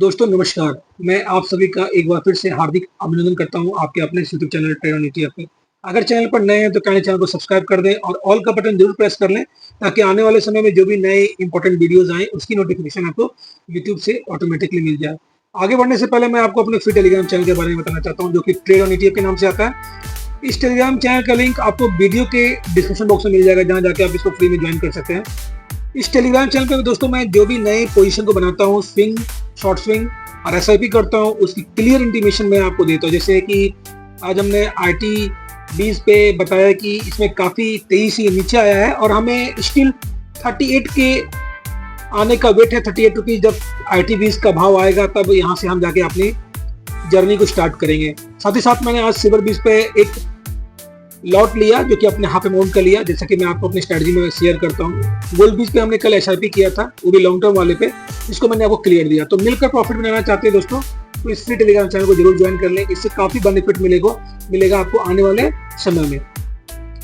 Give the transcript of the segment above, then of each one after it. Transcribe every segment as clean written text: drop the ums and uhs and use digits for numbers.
दोस्तों नमस्कार। मैं आप सभी का एक बार फिर से हार्दिक अभिनंदन करता हूं आपके अपने YouTube channel trade on ETF पे। अगर चैनल पर नए हैं तो चैनल को सब्सक्राइब कर दें और ऑल का बटन जरूर प्रेस कर लें ताकि आने वाले समय में जो भी नए इंपॉर्टेंट वीडियोस आए उसकी नोटिफिकेशन आपको यूट्यूब से ऑटोमेटिकली मिल जाए। आगे बढ़ने से पहले मैं आपको अपने फ्री टेलीग्राम चैनल के बारे में बताना चाहता हूँ जो कि ट्रेड ऑन ईटीएफ के नाम से आता है। इस टेलीग्राम चैनल का लिंक आपको वीडियो के डिस्क्रिप्शन बॉक्स में मिल जाएगा जहां जाके आप इसको फ्री में ज्वाइन कर सकते हैं। इस टेलीग्राम चैनल पे दोस्तों मैं जो भी नए पोजीशन को बनाता हूँ, स्विंग, शॉर्ट स्विंग और एसआईपी करता हूँ, उसकी क्लियर इंटीमेशन मैं आपको देता हूँ। जैसे कि आज हमने आईटी 20 पे बताया कि इसमें काफ़ी तेजी से नीचे आया है और हमें स्टिल 38 के आने का वेट है। 38 रुपीज़ जब आईटी 20 का भाव आएगा तब यहाँ से हम जाके अपनी जर्नी को स्टार्ट करेंगे। साथ ही साथ मैंने आज सिल्वर 20 पे एक लॉट लिया जो कि अपने हाफ अमाउंट का लिया, जैसा कि मैं आपको अपनी स्ट्रेटजी में शेयर करता हूँ। गोल्ड बीच पे हमने कल एसआईपी किया था, वो भी लॉन्ग टर्म वाले पे, जिसको मैंने आपको क्लियर दिया। तो मिलकर प्रॉफिट बनाना चाहते हैं दोस्तों तो इस फ्री टेलीग्राम चैनल को जरूर ज्वाइन कर लें, इससे काफी बेनिफिट मिलेगा आपको आने वाले समय में।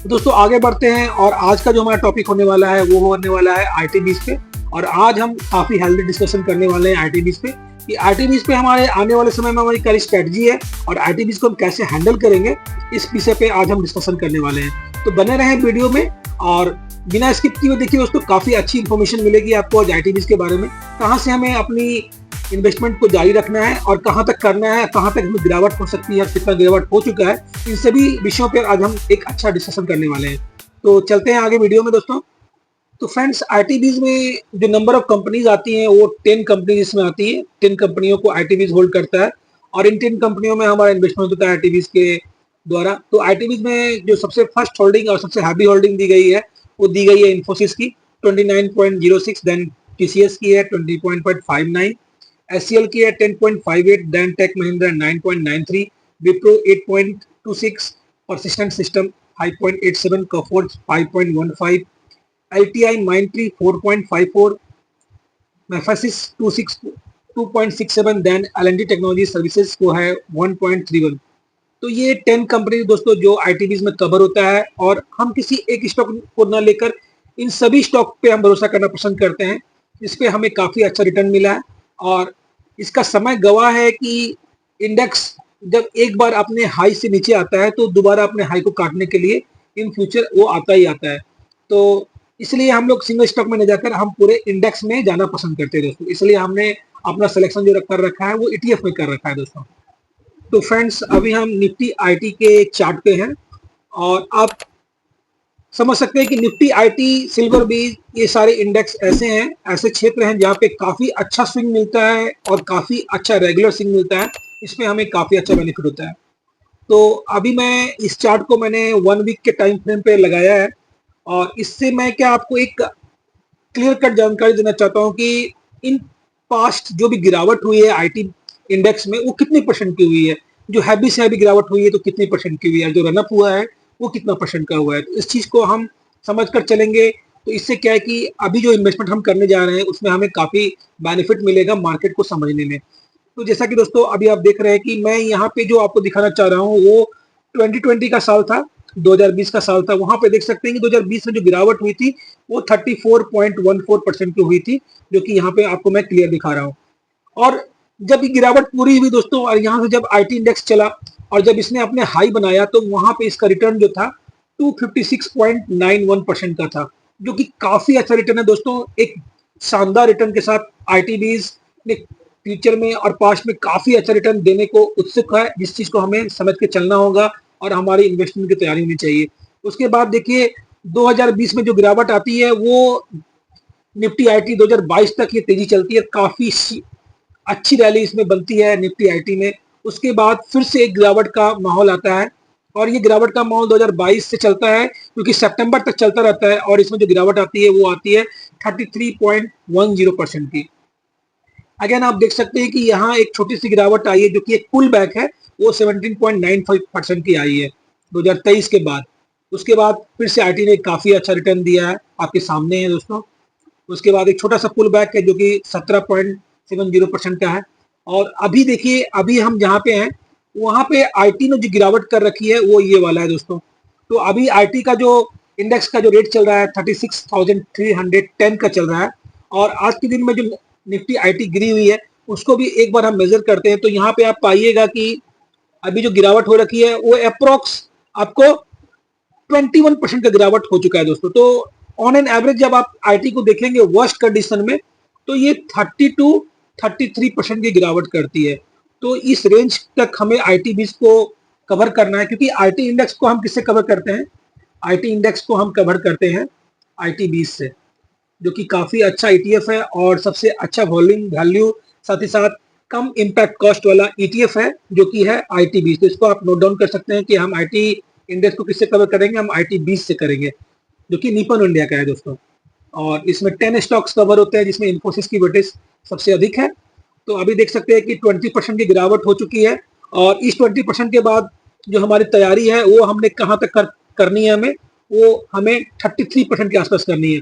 दोस्तों आगे बढ़ते हैं और आज का जो हमारा टॉपिक होने वाला है वो होने वाला है आईटी 20 पे। और आज हम काफी हेल्दी डिस्कशन करने वाले हैं आईटी 20 पे कि आईटी 20 पे हमारे आने वाले समय में हमारी क्या स्ट्रेटजी है और आईटी 20 को हम कैसे हैंडल करेंगे, इस विषय पे आज हम डिस्कशन करने वाले हैं। तो बने रहें वीडियो में और बिना स्किप किए देखिए दोस्तों, काफी अच्छी इंफॉर्मेशन मिलेगी आपको आज आईटी 20 के बारे में। कहाँ से हमें अपनी इन्वेस्टमेंट को जारी रखना है और कहाँ तक करना है, कहाँ तक हमें गिरावट हो सकती है, कितना गिरावट हो चुका है, इन सभी विषयों पर आज हम एक अच्छा डिस्कशन करने वाले हैं। तो चलते हैं आगे वीडियो में दोस्तों। तो फ्रेंड्स आईटी 20 में जो नंबर ऑफ कंपनीज आती हैं वो 10 कंपनीज इसमें आती है। 10 कंपनियों को आईटी 20 होल्ड करता है और इन 10 कंपनियों में हमारा इन्वेस्टमेंट होता है आईटी 20 के द्वारा। तो आईटी 20 में जो सबसे फर्स्ट होल्डिंग और सबसे हैवी होल्डिंग दी गई है वो दी गई है इन्फोसिस की 29.06, देन टीसीएस की है 20.59, एचसीएल की है 10.58, then Tech Mahindra 9.93, Wipro 8.26, Persistent system 5.87, Coforge 5.15, LTI Mindtree 4.54, Mephasis 2.67, then L&T technology services को है 1.31। तो ये 10 कंपनी दोस्तों जो आईटी 20 में कवर होता है और हम किसी एक स्टॉक को न लेकर इन सभी स्टॉक पे हम भरोसा करना पसंद करते हैं। इस पे हमें काफी अच्छा रिटर्न मिला है और इसका समय गवाह है कि इंडेक्स जब एक बार अपने हाई से नीचे आता है तो दोबारा अपने हाई को काटने के लिए इन फ्यूचर वो आता ही आता है। तो इसलिए हम लोग सिंगल स्टॉक में नहीं जाकर हम पूरे इंडेक्स में जाना पसंद करते हैं दोस्तों। इसलिए हमने अपना सिलेक्शन जो कर रखा है वो ईटीएफ में कर रखा है दोस्तों। तो फ्रेंड्स अभी हम निफ्टी आईटी के चार्ट पे हैं और आप समझ सकते हैं कि निफ्टी आईटी सिल्वर बीज ये सारे इंडेक्स ऐसे हैं, ऐसे क्षेत्र हैं जहाँ पे काफी अच्छा स्विंग मिलता है और काफी अच्छा रेगुलर स्विंग मिलता है। इसमें हमें काफी अच्छा बेनिफिट होता है। तो अभी मैं इस चार्ट को मैंने 1 वीक के टाइम फ्रेम पे लगाया है और इससे मैं क्या आपको एक क्लियर कट जानकारी देना चाहता हूं कि इन पास्ट जो भी गिरावट हुई है आईटी इंडेक्स में वो कितनी परसेंट की हुई है, जो हैवी से हैवी गिरावट हुई है तो कितनी परसेंट की हुई है, जो रनअप हुआ है वो कितना परसेंट का हुआ है। तो इस चीज को हम समझ कर चलेंगे तो इससे क्या है कि अभी जो इन्वेस्टमेंट हम करने जा रहे हैं उसमें हमें काफी बेनिफिट मिलेगा मार्केट को समझने में। तो जैसा कि दोस्तों अभी आप देख रहे हैं कि मैं यहाँ पे जो आपको दिखाना चाह रहा हूँ वो 2020 का साल था, 2020 का साल था। वहां पे देख सकते हैं कि 2020 में जो गिरावट हुई थी वो 34.14% की हुई थी, जो कि यहाँ पे आपको मैं क्लियर दिखा रहा हूँ। और जब ये गिरावट पूरी हुई दोस्तों और यहाँ से जब आईटी इंडेक्स चला और जब इसने अपने हाई बनाया तो वहां पे इसका रिटर्न जो था 256.91% का था, जो कि काफी अच्छा रिटर्न है दोस्तों। एक शानदार रिटर्न के साथ आईटी 20 ने फ्यूचर में और पास्ट में काफी अच्छा रिटर्न देने को उत्सुक है, जिस चीज को हमें समझ के चलना होगा और हमारी इन्वेस्टमेंट की तैयारी होनी चाहिए। उसके बाद देखिए 2020 में जो गिरावट आती है वो निफ्टी आईटी 2022 तक ये तेजी चलती है, काफी अच्छी रैली इसमें बनती है निफ्टी आईटी में। उसके बाद फिर से एक गिरावट का माहौल आता है और ये गिरावट का माहौल 2022 से चलता है क्योंकि सितंबर तक चलता रहता है और इसमें जो गिरावट आती है वो आती है 33.10% की। अगेन आप देख सकते हैं कि यहाँ एक छोटी सी गिरावट आई है जो कि एक पुल बैक है, वो 17.95% की आई है 2023 के बाद। उसके बाद फिर से आईटी ने काफी अच्छा रिटर्न दिया है, आपके सामने है दोस्तों। उसके बाद एक छोटा सा पुल बैक है जो कि 17.70% का है। और अभी देखिए अभी हम जहाँ पे हैं वहां पे आईटी ने जो गिरावट कर रखी है वो ये वाला है दोस्तों। तो अभी आईटी का जो इंडेक्स का जो रेट चल रहा है 36,310 का चल रहा है और आज के दिन में जो निफ्टी आईटी गिरी हुई है उसको भी एक बार हम मेजर करते हैं। तो यहाँ पे आप पाइएगा कि अभी जो गिरावट हो रखी है वो अप्रोक्स आपको 21% का गिरावट हो चुका है दोस्तों। तो ऑन एन एवरेज जब आप आईटी को देखेंगे वर्स्ट कंडीशन में, तो ये 30 टू 33% की गिरावट करती है। तो इस रेंज तक हमें आईटी बीज को कवर करना है, क्योंकि आईटी इंडेक्स को हम किससे कवर करते हैं? आईटी इंडेक्स को हम कवर करते हैं आईटी बीज से, जो कि काफी अच्छा ईटीएफ है और सबसे अच्छा वॉल्यूम वैल्यू, साथ ही साथ कम इम्पैक्ट कॉस्ट वाला ईटीएफ है, जो कि है आईटी बीज। तो इसको आप नोट डाउन कर सकते हैं कि हम आईटी इंडेक्स को किससे कवर करेंगे? हम आईटी बीज से करेंगे, जो कि निपन इंडिया का है दोस्तों। और इसमें 10 स्टॉक्स कवर होते हैं, जिसमें इन्फोसिस की वेटेज सबसे अधिक है। तो अभी देख सकते हैं कि 20% की गिरावट हो चुकी है, और इस 20% के बाद जो हमारी तैयारी है वो हमने कहाँ तक करनी है, वो हमें 33% के आसपास करनी है।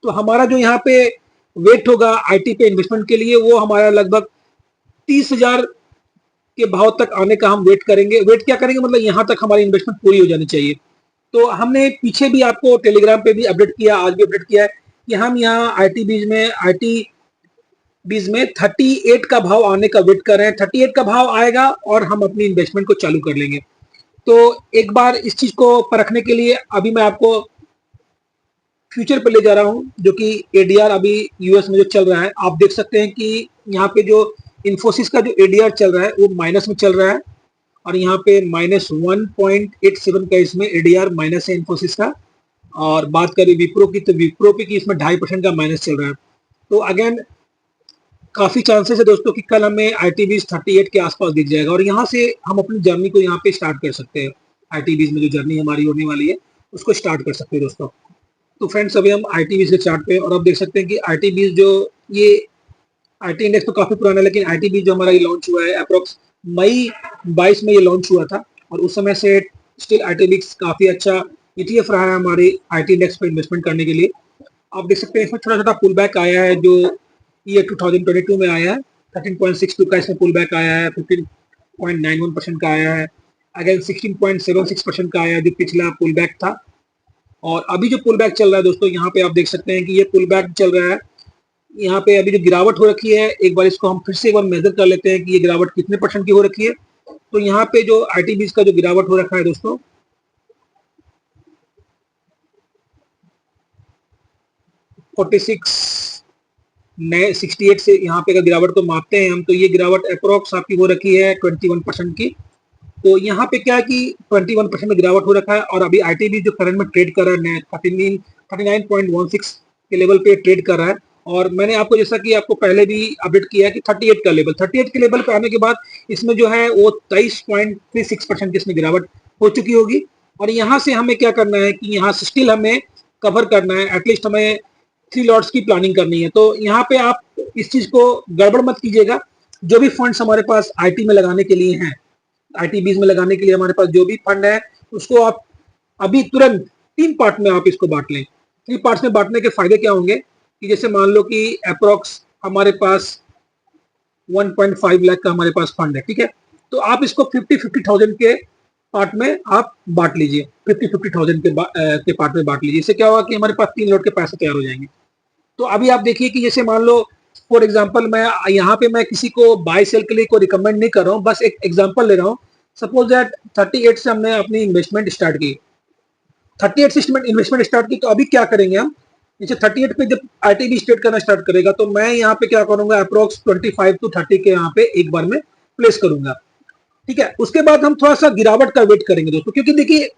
तो हमारा जो यहाँ पे वेट होगा आईटी पे इन्वेस्टमेंट के लिए, वो हमारा लगभग 30,000 के भाव तक आने का हम वेट करेंगे। वेट क्या करेंगे, मतलब यहाँ तक हमारी इन्वेस्टमेंट पूरी हो जानी चाहिए। तो हमने पीछे भी आपको टेलीग्राम पे भी अपडेट किया, आज भी अपडेट किया है कि हम यहाँ आईटी बीज में 38 का भाव आने का वेट कर रहे हैं। 38 का भाव आएगा और हम अपनी इन्वेस्टमेंट को चालू कर लेंगे। तो एक बार इस चीज को परखने के लिए अभी मैं आपको फ्यूचर पे ले जा रहा हूं, जो कि एडीआर अभी यूएस में जो चल रहा है, आप देख सकते हैं कि यहाँ पे जो इन्फोसिस का जो एडीआर चल रहा है वो माइनस में चल रहा है, और यहाँ पे -1.87 का इसमें एडीआर माइनस है इन्फोसिस का। और बात करें विप्रो की, तो विप्रो पे की इसमें 2.5% का माइनस चल रहा है। तो अगेन काफी चांसेस है दोस्तों कि कल हमें आईटी बीज 38 के आसपास दिख जाएगा, और यहाँ से हम अपनी जर्नी को यहाँ पे स्टार्ट कर सकते हैं। आईटी बीज में जो जर्नी हमारी होने वाली है उसको स्टार्ट कर सकते हैं दोस्तों। तो फ्रेंड्स, अभी हम आईटी बीज के चार्ट पे, और अब देख सकते हैं कि आईटी बीज जो ये आईटी इंडेक्स तो काफी पुराना है, लेकिन आईटी बीज जो हमारा ये लॉन्च हुआ है अप्रोक्स मई 22 में ये लॉन्च हुआ था, और उस समय से स्टिल आईटी बीज काफी अच्छा ईटीएफ रहा है हमारे आईटी इंडेक्स पर इन्वेस्टमेंट करने के लिए। आप देख सकते हैं इसमें छोटा छोटा पुल बैक आया है, जो ये 2022 में आया है। 13.62 का इसमें पुल बैक आया है, 15.91% का आया है, अगेन 16.76% का आया है जो पिछला पुल बैक था। और अभी जो पुल बैक चल रहा है दोस्तों, यहाँ पे आप देख सकते हैं कि ये पुल बैक चल रहा है। यहाँ पे अभी जो गिरावट हो रखी है, एक बार इसको हम फिर से एक बार मेजर कर लेते हैं कि ये गिरावट कितने % की हो रखी है। तो यहाँ पे जो आईटी बीज का जो गिरावट हो रखा है दोस्तों, 46 नए 68 से यहाँ पे अगर गिरावट को मापते हैं हम, तो ये गिरावट अप्रोक्स आपकी हो रखी है 21% की। तो यहाँ पे क्या है कि 21% में गिरावट हो रखा है, और अभी आईटी भी जो करंट में ट्रेड कर रहा है 39.16 के लेवल पे ट्रेड कर रहा है। और मैंने आपको जैसा कि आपको पहले भी अपडेट किया है कि 38 के लेवल पे आने के बाद इसमें जो है वो 23.36% की इसमें गिरावट हो चुकी होगी। और यहाँ से हमें क्या करना है कि यहाँ से स्टिल हमें कवर करना है, एटलीस्ट हमें 3 लॉट्स की प्लानिंग करनी है। तो यहाँ पे आप इस चीज को गड़बड़ मत कीजिएगा। जो भी फंड्स हमारे पास आईटी में लगाने के लिए हैं, आईटी बीज में लगाने के लिए हमारे पास जो भी फंड है, उसको आप अभी तुरंत 3 पार्ट में आप इसको बांट लें। 3 पार्ट्स में बांटने के फायदे क्या होंगे कि जैसे मान लो कि अप्रोक्स हमारे पास 1.5 लाख का हमारे पास फंड है, ठीक है। तो आप इसको 50,000 के पार्ट में आप बांट लीजिए, 50,000 के पार्ट में बांट लीजिए। इससे क्या होगा कि हमारे पास 3 लॉट के पैसे तैयार हो जाएंगे। तो अभी आप देखिए कि जैसे मान लो फॉर एग्जांपल, मैं यहाँ पे मैं किसी को बाय सेल के लिए को रिकमेंड नहीं कर रहा हूँ, बस एक एग्जांपल ले रहा हूँ। सपोज दैट 38 से हमने अपनी इन्वेस्टमेंट स्टार्ट की, 38 से इन्वेस्टमेंट स्टार्ट की। तो अभी क्या करेंगे हम, जैसे 38 पे जब आईटी स्टेट करना स्टार्ट करेगा, तो मैं यहाँ पे क्या करूंगा, अप्रोक्स 25 to 30 के यहाँ पे एक बार में प्लेस करूंगा, ठीक है। उसके बाद हम थोड़ा सा गिरावट का वेट करेंगे दोस्तों, क्योंकि देखिए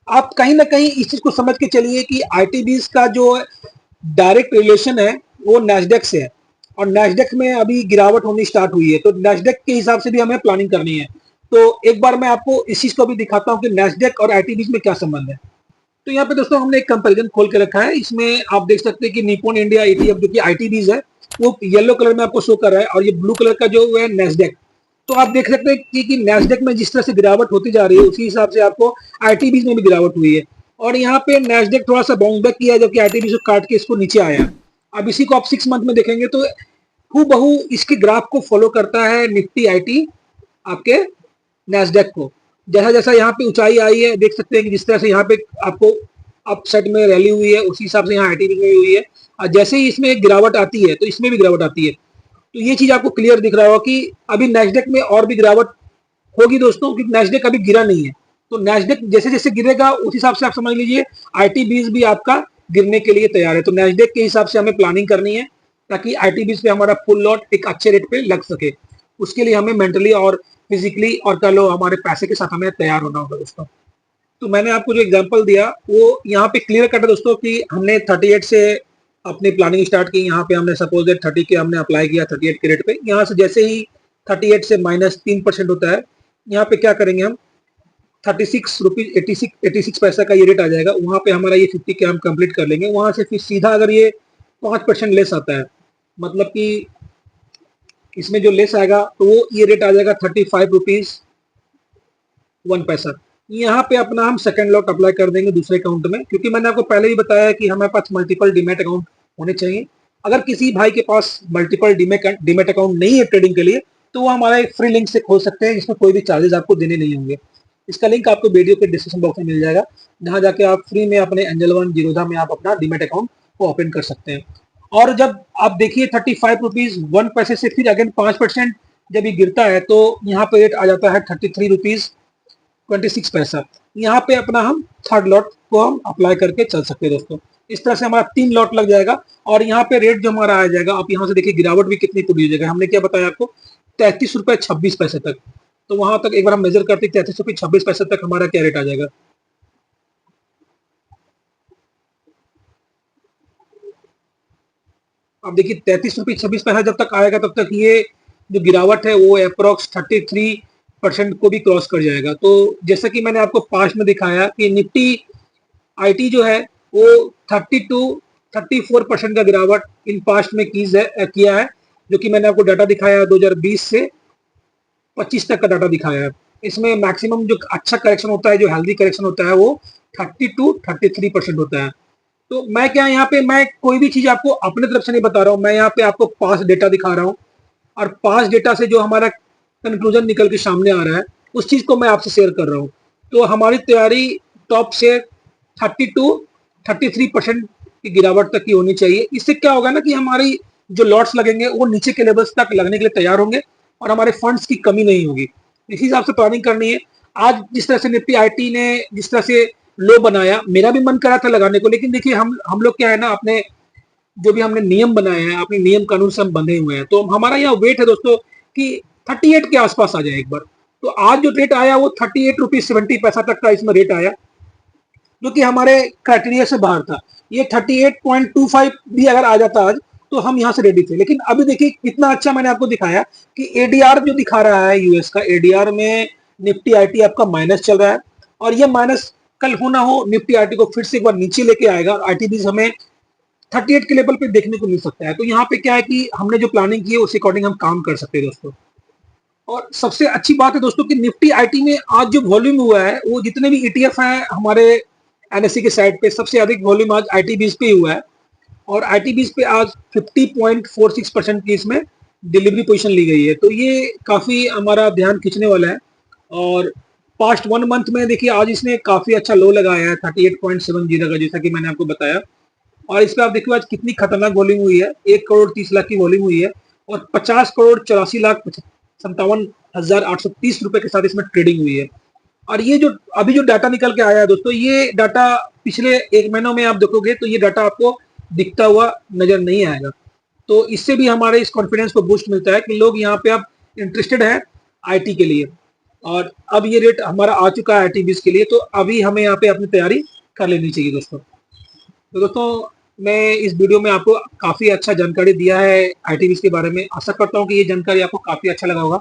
आप कहीं ना कहीं इस चीज को समझ के चलिए कि आईटीबीज का जो डायरेक्ट रिलेशन है वो नैस्डैक से है, और नैस्डैक में अभी गिरावट होनी स्टार्ट हुई है। तो नैस्डैक के हिसाब से भी हमें प्लानिंग करनी है। तो एक बार मैं आपको इस चीज को भी दिखाता हूँ कि नैस्डैक और आईटीबीज में क्या संबंध है। तो यहाँ पे दोस्तों हमने एक कंपैरिजन खोल के रखा है। इसमें आप देख सकते हैं कि निप्पॉन इंडिया ईटीएफ जो कि आईटीबीज है वो येलो कलर में आपको शो कर रहा है, और ये ब्लू कलर का जो है नैस्डैक। तो आप देख सकते हैं कि नैस्डैक में जिस तरह से गिरावट होती जा रही है, उसी हिसाब से आपको आईटीबीज में भी गिरावट हुई है। और यहाँ पे नैस्डैक थोड़ा सा बाउंस बैक किया, जबकि आईटीबीज को काट के इसको नीचे आया। अब इसी को आप 6 मंथ में देखेंगे तो हूबहू इसके ग्राफ को फॉलो करता है निफ्टी आईटी आपके नैस्डैक को। जैसा जैसा यहाँ पे ऊंचाई आई है, देख सकते हैं कि जिस तरह से यहाँ पे आपको अपसाइड में रैली हुई है, उसी हिसाब से यहाँ आईटी में हुई है। और जैसे ही इसमें गिरावट आती है तो इसमें भी गिरावट आती है। तो ये चीज आपको क्लियर दिख रहा होगा कि अभी नैस्डैक में और भी गिरावट होगी दोस्तों, क्योंकि नैस्डैक अभी गिरा नहीं है। तो नैस्डैक जैसे जैसे गिरेगा उस हिसाब से आप समझ लीजिए आईटी भी आपका गिरने के लिए तैयार है। तो नैस्डैक के हिसाब से हमें प्लानिंग करनी है ताकि आईटी पे हमारा फुल लॉट एक अच्छे रेट पे लग सके। उसके लिए हमें मेंटली और फिजिकली और कह लो हमारे पैसे के साथ हमें तैयार होना होगा दोस्तों। तो मैंने आपको जो एग्जांपल दिया वो यहाँ पे क्लियर कट है दोस्तों कि हमने 38 से अपनी प्लानिंग स्टार्ट की। यहाँ पे हमने सपोज 30 के हमने अप्लाई किया 38 के रेट पे। यहाँ से जैसे ही 38 से -3% होता है, यहाँ पे क्या करेंगे हम 36 रुपीज 86 पैसा का ये रेट आ जाएगा। वहां पे हमारा ये 50 के हम कंप्लीट कर लेंगे। वहां से फिर सीधा अगर ये 5% लेस आता है, मतलब कि इसमें जो लेस आएगा तो वो ये रेट आ जाएगा 35 रुपीज 1 पैसा। यहाँ पे अपना हम सेकंड लॉट अप्लाई कर देंगे दूसरे अकाउंट में, क्योंकि मैंने आपको पहले ही बताया कि हमारे पास मल्टीपल डीमेट अकाउंट होने चाहिए। अगर किसी भाई के पास मल्टीपल डीमेट अकाउंट नहीं है ट्रेडिंग के लिए, तो वो हमारा एक फ्री लिंक से खोल सकते हैं जिसमें कोई भी चार्जेस आपको देने नहीं होंगे। इसका लिंक आपको वीडियो के डिस्क्रिप्शन बॉक्स में मिल जाएगा, जहां जाके आप फ्री में अपने एंजल वन जीरोधा में आप अपना डीमेट अकाउंट को ओपन कर सकते हैं। और जब आप देखिए 35 रुपीज 1 पैसे से फिर अगेन 5% जब ये गिरता है तो यहाँ पे रेट आ जाता है 33 रुपीज 26 पैसा। यहाँ पे अपना हम थर्ड लॉट को हम अप्लाई करके चल सकते हैं दोस्तों। इस तरह से हमारा 3 लॉट लग जाएगा और यहाँ पे रेट जो हमारा आ जाएगा, आप यहाँ से देखिए गिरावट भी कितनी पूरी हो जाएगा। हमने क्या बताया आपको 33 रुपए 26 पैसे तक। तो वहां तक एक बार हम मेजर करते 33 रुपए 26 पैसे तक हमारा क्या रेट आ जाएगा। अब देखिए 33 रुपए 26 पैसा जब तक आएगा तब तक ये जो गिरावट है वो अप्रोक्स 33% को भी क्रॉस कर जाएगा। तो जैसा कि मैंने आपको पास्ट में दिखाया कि निफ्टी आईटी जो है वो 34% का गिरावट इन पास्ट में किया है, जो कि मैंने आपको डाटा दिखाया 2020 से 25 तक का डाटा दिखाया है। इसमें मैक्सिमम जो अच्छा करेक्शन होता है, जो हेल्दी करेक्शन होता है वो 30 to 33% होता है। तो मैं क्या यहाँ पे मैं कोई भी चीज आपको अपने तरफ से नहीं बता रहा हूँ, मैं यहाँ पे आपको पास डेटा दिखा रहा हूँ और पास डेटा से जो हमारा कंक्लूजन निकल के सामने आ रहा है उस चीज को मैं आपसे शेयर कर रहा हूँ। तो हमारी तैयारी टॉप से 30 to 33% की गिरावट तक की होनी चाहिए। इससे क्या होगा ना कि हमारी जो लॉट्स लगेंगे वो नीचे के लेवल्स तक लगने के लिए तैयार होंगे और हमारे फंड्स की कमी नहीं होगी। इसी हिसाब से प्लानिंग करनी है। आज जिस तरह से निफ्टी आईटी ने जिस तरह से लो बनाया, मेरा भी मन करा था लगाने को, लेकिन देखिए हम लोग क्या है ना, अपने जो भी हमने नियम बनाए हैं अपने नियम कानून से हम बंधे हुए हैं। तो हमारा यहाँ वेट है दोस्तों कि 38 के आसपास आ जाए एक बार। तो आज जो रेट आया वो 38 रुपीज 70 पैसा तक का इसमें रेट आया, जो कि हमारे क्राइटेरिया से बाहर था। ये 38.25 भी अगर आ जाता आज तो हम यहाँ से रेडी थे। लेकिन अभी देखिए कितना अच्छा मैंने आपको दिखाया कि एडीआर जो दिखा रहा है यूएस का, एडीआर में निफ्टी आईटी आपका माइनस चल रहा है और ये माइनस कल हो ना हो निफ्टी आईटी को फिर से एक बार नीचे लेके आएगा और आईटी भी हमें 38 के लेवल पे देखने को मिल सकता है। तो यहाँ पे क्या है कि हमने जो प्लानिंग की है उस अकॉर्डिंग हम काम कर सकते हैं दोस्तों। और सबसे अच्छी बात है दोस्तों कि निफ्टी आईटी में आज जो वॉल्यूम हुआ है वो जितने भी ईटीएफ हैं हमारे एनएससी के साइड पे सबसे अधिक वॉल्यूम आज आईटी बीज पे ही हुआ है और आईटी बीज पे आज 50.46% की इसमें डिलीवरी पोजीशन ली गई है। तो ये काफी हमारा ध्यान खींचने वाला है। और पास्ट 1 मंथ में देखिए आज इसने काफी अच्छा लो लगाया है 38.70 का, जैसा कि मैंने आपको बताया। और इस पर आप देखिए आज कितनी खतरनाक वॉल्यूम हुई है, 1 करोड़ 30 लाख की वॉल्यूम हुई है और 50 करोड़ 84 लाख 57,830 रुपए के साथ इसमें ट्रेडिंग हुई है। और ये जो अभी जो डाटा निकल के आया है दोस्तों, ये डाटा पिछले 1 महीनों में आप देखोगे तो ये डाटा आपको दिखता हुआ नजर नहीं आएगा। तो इससे भी हमारे इस कॉन्फिडेंस को बूस्ट मिलता है कि लोग यहाँ पे अब इंटरेस्टेड है आईटी के लिए। और अब ये रेट हमारा आ चुका है आईटी बीस के लिए, तो अभी हमें यहाँ पे अपनी तैयारी कर लेनी चाहिए दोस्तों। तो दोस्तों मैं इस वीडियो में आपको काफी अच्छा जानकारी दिया है आईटी बीस के बारे में। आशा करता हूँ कि ये जानकारी आपको काफी अच्छा लगा होगा।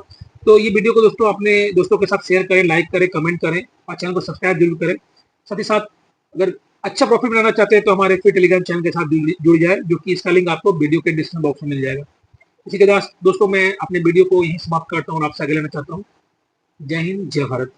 तो ये वीडियो को दोस्तों अपने दोस्तों के साथ शेयर करें, लाइक करें, कमेंट करें और चैनल को सब्सक्राइब जरूर करें। साथ ही साथ अगर अच्छा प्रॉफिट बनाना चाहते हैं तो हमारे फ्री टेलीग्राम चैनल के साथ जुड़ जाए, जो कि इसका लिंक आपको वीडियो के डिस्क्रिप्शन बॉक्स में मिल जाएगा। इसी के साथ दोस्तों मैं अपने वीडियो को यहीं समाप्त करता हूँ और आपसे आगे लेना चाहता हूँ। जय हिंद, जय भारत।